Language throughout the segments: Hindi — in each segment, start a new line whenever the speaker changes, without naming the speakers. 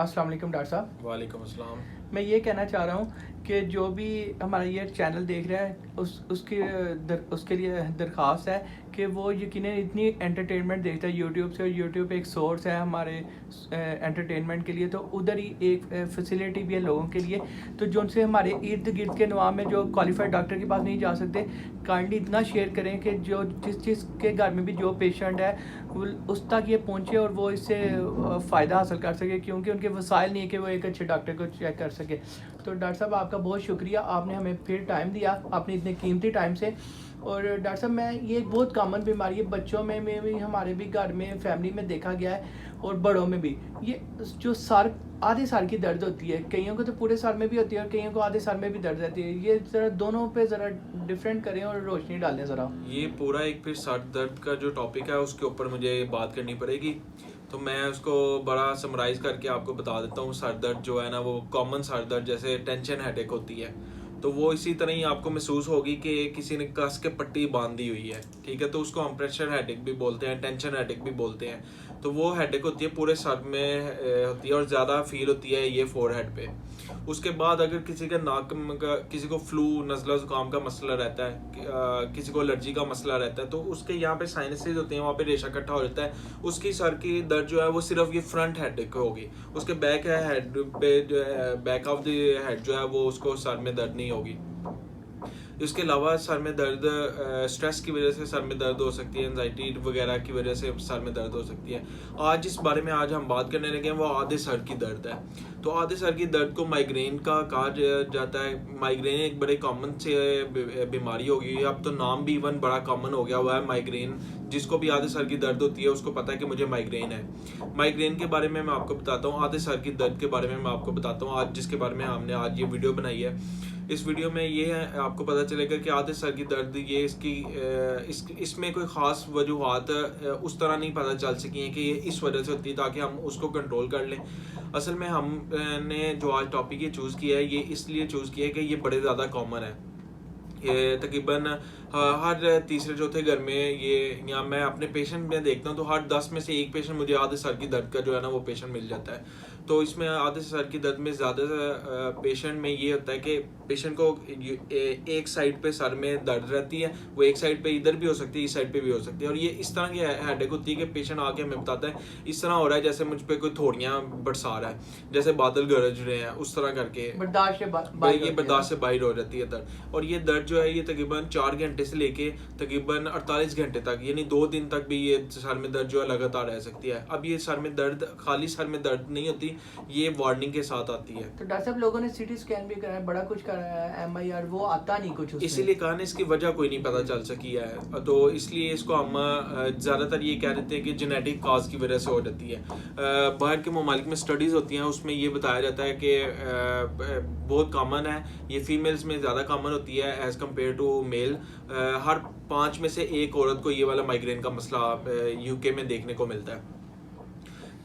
अस्सलाम वालेकुम डॉक्टर साहब।
वालेकुम अस्सलाम।
मैं ये कहना चाह रहा हूँ कि जो भी हमारा ये चैनल देख रहा है उसके लिए दरख्वास्त है कि वो यकीनन इतनी एंटरटेनमेंट देखता है यूट्यूब से, और यूट्यूब एक सोर्स है हमारे एंटरटेनमेंट के लिए, तो उधर ही एक फैसिलिटी भी है लोगों के लिए। तो जो उनसे हमारे इर्द गिर्द के नवाब में जो क्वालिफाइड डॉक्टर के पास नहीं जा सकते, काइंडली इतना शेयर करें कि जो जिसके घर में भी जो पेशेंट है उस तक ये पहुँचे और वो इससे फ़ायदा हासिल कर सके, क्योंकि उनके वसाइल नहीं है कि वो एक अच्छे डॉक्टर को चेक कर सके। तो डॉक्टर साहब आपका बहुत शुक्रिया, आपने हमें फिर टाइम दिया अपने इतने कीमती टाइम से। और डॉक्टर साहब मैं ये एक बहुत कॉमन बीमारी है, बच्चों में भी, हमारे भी घर में फैमिली में देखा गया है और बड़ों में भी। ये जो सर आधे सर की दर्द होती है, कईयों को तो पूरे सर में भी होती है और कईयों को आधे सर में भी दर्द रहती है। ये ज़रा दोनों पे ज़रा डिफरेंट करें और रोशनी डालें ज़रा।
ये पूरा एक फिर सर दर्द का जो टॉपिक है उसके ऊपर मुझे बात करनी पड़ेगी, तो मैं उसको बड़ा समराइज करके आपको बता देता हूँ। सर दर्द जो है ना, वो कॉमन सर दर्द जैसे टेंशन हेडेक होती है, तो वो इसी तरह ही आपको महसूस होगी कि किसी ने कस के पट्टी बांध दी हुई है, ठीक है। तो उसको हम प्रेशर हेडेक भी बोलते हैं, टेंशन हेडेक भी बोलते हैं। तो वो हेडेक होती है पूरे सर में होती है और ज़्यादा फील होती है ये फोरहेड पे। उसके बाद अगर किसी का नाक का, किसी को फ्लू नज़ला ज़ुकाम का मसला रहता है, किसी को एलर्जी का मसला रहता है, तो उसके यहाँ पे साइनसेस होते हैं, वहाँ पे रेशा इकट्ठा हो जाता है, उसकी सर की दर्द जो है वो सिर्फ ये फ्रंट हेडेक होगी। उसके बैक हेड पे जो है, बैक ऑफ द हेड जो है वो उसको सर में दर्द नहीं होगी। इसके अलावा सर में दर्द स्ट्रेस की वजह से सर में दर्द हो सकती है, एंजाइटी वगैरह की वजह से सर में दर्द हो सकती है। आज जिस बारे में आज हम बात करने लगे हैं वो आधे सर की दर्द है। तो आधे सर की दर्द को माइग्रेन का कहा जाता है। माइग्रेन एक बड़े कॉमन से बीमारी हो गई है, अब तो नाम भी इवन बड़ा कॉमन हो गया हुआ है माइग्रेन। जिसको भी आधे सर की दर्द होती है उसको पता है कि मुझे माइग्रेन है। माइग्रेन के बारे में मैं आपको बताता हूँ, आधे सर की दर्द के बारे में मैं आपको बताता हूँ आज, जिसके बारे में हमने आज ये वीडियो बनाई है। इस वीडियो में ये है, आपको पता चलेगा कि आधे सर की दर्द ये इसमें कोई ख़ास वजूहात उस तरह नहीं पता चल सकी हैं कि ये इस वजह से होती है, ताकि हम उसको कंट्रोल कर लें। असल में हमने जो आज टॉपिक ये चूज़ किया है, ये इसलिए चूज़ किया है कि ये बड़े ज़्यादा कॉमन है। ये तकरीबन हर तीसरे चौथे घर में ये, या मैं अपने पेशेंट में देखता हूँ तो हर 10 में से एक पेशेंट मुझे आधे सर की दर्द का जो है ना वो पेशेंट मिल जाता है। तो इसमें आधे सर की दर्द में ज़्यादा पेशेंट में ये होता है कि पेशेंट को एक साइड पे सर में दर्द रहती है, वो एक साइड पे इधर भी हो सकती है, इस साइड पे भी हो सकती है। और ये इस तरह की हेडेक होती है कि पेशेंट आके हमें बताता है इस तरह हो रहा है जैसे मुझ पे कोई थोड़ियाँ बरसा रहा है, जैसे बादल गरज रहे हैं, उस तरह करके ये बर्दाश्त से बाहर हो जाती है दर्द। और ये दर्द जो है ये तकरीबन 4 घंटे से लेके तकरीबन 48 घंटे तक, यानी 2 दिन तक भी ये सर में दर्द जो है लगातार रह सकती है। अब ये सर में दर्द खाली सर में दर्द नहीं होती, ये वार्निंग के साथ आती है।
तो डॉक्टर साहब लोगों ने सीटी स्कैन भी कराया, बड़ा कुछ कराया है, MIR, वो आता नहीं कुछ उसमें।
इसीलिए कहा ना, इसकी वजह कोई नहीं पता चल सकी है, तो इसलिए इसको हम ज़्यादातर ये कह देते हैं कि जेनेटिक काज की वजह से हो जाती है। बाहर के ममालिक में स्टडीज़ होती हैं, उसमें ये बताया जाता है कि बहुत कॉमन है, ये फीमेल्स में ज़्यादा कॉमन होती है एज़ कम्पेयर टू मेल। हर 5 में से एक औरत को ये वाला माइग्रेन का मसला UK में देखने को मिलता है।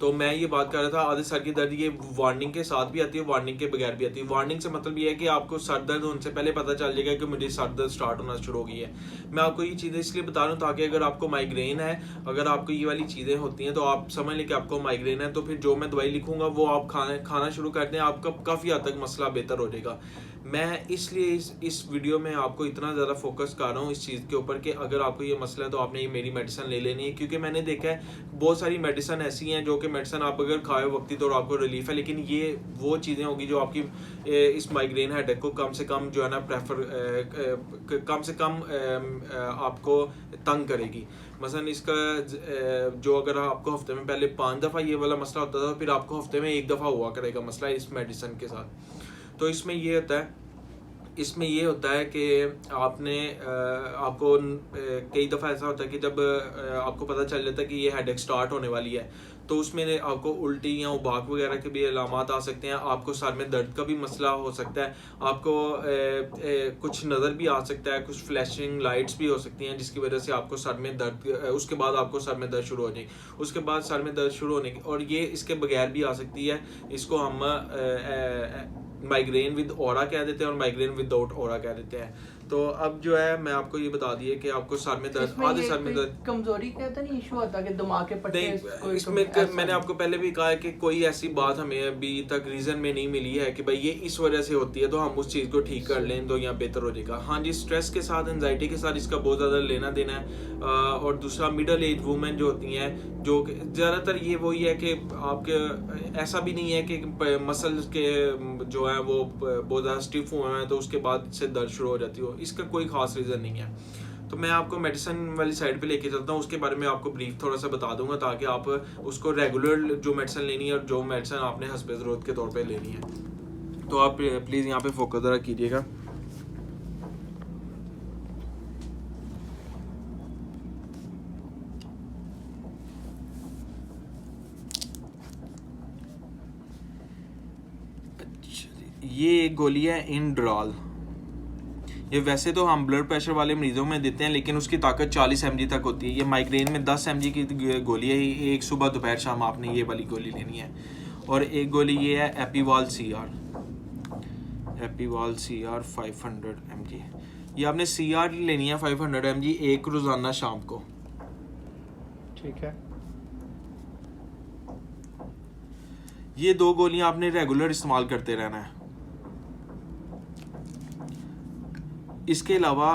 तो मैं ये बात कर रहा था, आधे सर की दर्द ये वार्निंग के साथ भी आती है, वार्निंग के बगैर भी आती है। वार्निंग से मतलब ये है कि आपको सर दर्द होने से पहले पता चल जाएगा कि मुझे सर दर्द स्टार्ट होना शुरू हो गई है। मैं आपको ये चीज़ें इसलिए बता रहा हूँ ताकि अगर आपको माइग्रेन है, अगर आपको ये वाली चीज़ें होती हैं तो आप समझ लें कि आपको माइग्रेन है, तो फिर जो मैं दवाई लिखूंगा वो आप खाना शुरू कर दें, आपका काफ़ी हद तक मसला बेहतर हो जाएगा। मैं इसलिए इस वीडियो में आपको इतना ज़्यादा फोकस कर रहा हूँ इस चीज़ के ऊपर कि अगर आपको ये मसला है तो आपने ये मेरी मेडिसिन ले लेनी है, क्योंकि मैंने देखा है बहुत सारी मेडिसिन ऐसी हैं जो कि मेडिसिन आप अगर खाए वक्ती तो आपको रिलीफ है, लेकिन ये वो चीज़ें होगी जो आपकी इस माइग्रेन हेडेक को कम से कम जो है ना कम से कम आपको तंग करेगी। मसलन इसका जो अगर आपको हफ्ते में पहले 5 दफ़ा ये वाला मसला होता था, फिर आपको हफ्ते में 1 दफ़ा हुआ करेगा मसला इस मेडिसिन के साथ। तो इसमें ये होता है कि आपको कई दफ़ा ऐसा होता है कि जब आपको पता चल जाता है कि ये हेडेक स्टार्ट होने वाली है, तो उसमें आपको उल्टी या उबाक वगैरह के भी अलामात आ सकते हैं, आपको सर में दर्द का भी मसला हो सकता है, आपको कुछ नज़र भी आ सकता है, कुछ फ्लैशिंग लाइट्स भी हो सकती हैं जिसकी वजह से आपको सर में दर्द, उसके बाद आपको सर में दर्द शुरू हो जाएगी, उसके बाद सर में दर्द शुरू होने की, और ये इसके बगैर भी आ सकती है। इसको हम माइग्रेन विद ऑरा कह देते हैं और माइग्रेन विदाउट ऑरा कह देते हैं। तो अब जो है मैं आपको ये बता दिया कि आपको सर में दर्द,
इसमें
आधे
ये
सर में
कोई
दर्द
कमजोरी का तो नहीं इशू होता कि दिमाग के पट्टे
नहीं,
कोई
इसमें
ऐसा
मैंने
नहीं?
आपको पहले भी कहा है कि कोई ऐसी बात हमें अभी तक रीज़न में नहीं मिली है कि भाई ये इस वजह से होती है तो हम उस चीज़ को ठीक कर लें तो यहाँ बेहतर हो जाएगा। हाँ जी, स्ट्रेस के साथ, एंजाइटी के साथ इसका बहुत ज़्यादा लेना देना है। और दूसरा मिडल एज वूमेन जो होती हैं, जो ज़्यादातर ये वही है कि आपके ऐसा भी नहीं है कि मसल्स के जो है वो बहुत ज़्यादा स्टिफ हुए हैं तो उसके बाद से दर्द शुरू हो जाती हो, इसका कोई ख़ास रीज़न नहीं है। तो मैं आपको मेडिसिन वाली साइड पे लेके चलता हूँ, उसके बारे में आपको ब्रीफ थोड़ा सा बता दूंगा ताकि आप उसको रेगुलर जो मेडिसिन लेनी है और जो मेडिसिन आपने हस्बे ज़रूरत के तौर पे लेनी है। तो आप प्लीज़ यहाँ पे फोकस ज़रा कीजिएगा। ये एक गोली है इंड्रॉल। ये वैसे तो हम ब्लड प्रेशर वाले मरीजों में देते हैं लेकिन उसकी ताकत 40 mg तक होती है। ये माइग्रेन में 10 mg की गोली है। एक सुबह दोपहर शाम आपने ये वाली गोली लेनी है। और एक गोली ये है एपीवाल CR, एपीवाल CR 500 mg। ये आपने CR लेनी है 500 mg, एक रोज़ाना शाम को।
ठीक है।
ये 2 गोलियां आपने रेगुलर इस्तेमाल करते रहना है। इसके अलावा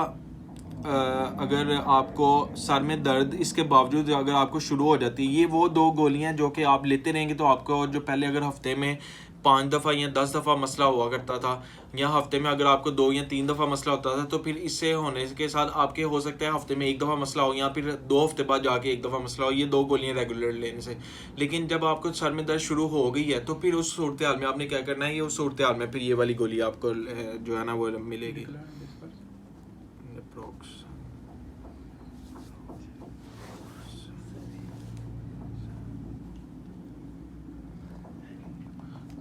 अगर आपको सर में दर्द इसके बावजूद अगर आपको शुरू हो जाती है, ये वो 2 गोलियां जो कि आप लेते रहेंगे तो आपको जो पहले अगर हफ्ते में 5 दफ़ा या 10 दफ़ा मसला हुआ करता था, या हफ्ते में अगर आपको 2 या 3 दफ़ा मसला होता था, तो फिर इससे होने के साथ आपके हो सकता है हफ्ते में 1 दफ़ा मसला हो या फिर 2 हफ्ते बाद जाके 1 दफ़ा मसला हो, ये 2 गोलियां रेगुलर लेने से। लेकिन जब आपको सर में दर्द शुरू हो गई है तो फिर उस सूरत हाल में आपने क्या करना है, ये उस सूरत हाल में फिर ये वाली गोली आपको जो है ना वो मिलेगी।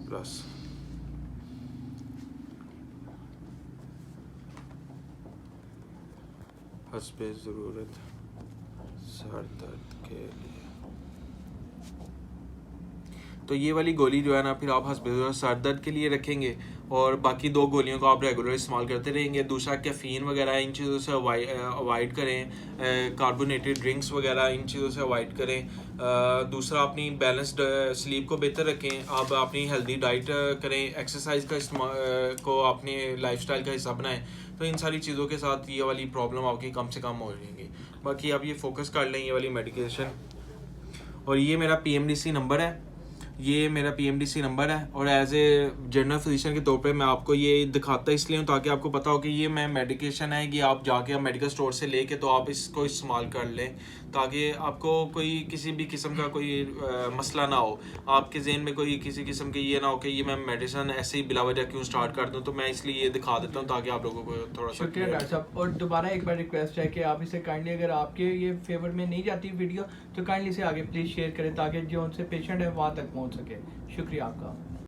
प्लस हस्बे ज़रूरत सर दर्द के लिए। तो ये वाली गोली जो है ना फिर आप हस्बे ज़रूरत सर दर्द के लिए रखेंगे और बाकी 2 गोलियों को आप रेगुलर इस्तेमाल करते रहेंगे। दूसरा कैफ़ीन वगैरह इन चीज़ों से अवॉइड करें, कार्बोनेटेड ड्रिंक्स वगैरह इन चीज़ों से अवॉइड करें। दूसरा अपनी बैलेंस्ड स्लीप को बेहतर रखें, आप अपनी हेल्दी डाइट करें, एक्सरसाइज का इस्तेमाल को अपने लाइफस्टाइल का हिस्सा बनाएं। तो इन सारी चीज़ों के साथ ये वाली प्रॉब्लम आपकी कम से कम हो जाएंगी। बाकी आप ये फोकस कर लें ये वाली मेडिकेशन। और ये मेरा PMDC नंबर है, ये मेरा PMDC नंबर है और एज ए जनरल फिजिशियन के तौर पे मैं आपको ये दिखाता इसलिए हूँ ताकि आपको पता हो कि ये मैं मेडिकेशन है कि आप जाके आप मेडिकल स्टोर से लेके तो आप इसको इस्तेमाल कर लें ताकि आपको कोई किसी भी किस्म का कोई मसला ना हो, आपके जहन में कोई किसी किस्म के ये ना हो कि ये मैं मेडिसिन ऐसे ही बिला वजह क्यों स्टार्ट कर दूँ। तो मैं इसलिए ये दिखा देता हूँ ताकि आप लोगों को थोड़ा सा
शुक्रिया डॉक्टर साहब। और दोबारा एक बार रिक्वेस्ट है कि आप इसे काइंडली, अगर आपके ये फेवर में नहीं जाती वीडियो तो काइंडली इसे आगे प्लीज़ शेयर करें ताकि जो उनसे पेशेंट है वहाँ तक पहुँच सके। शुक्रिया आपका।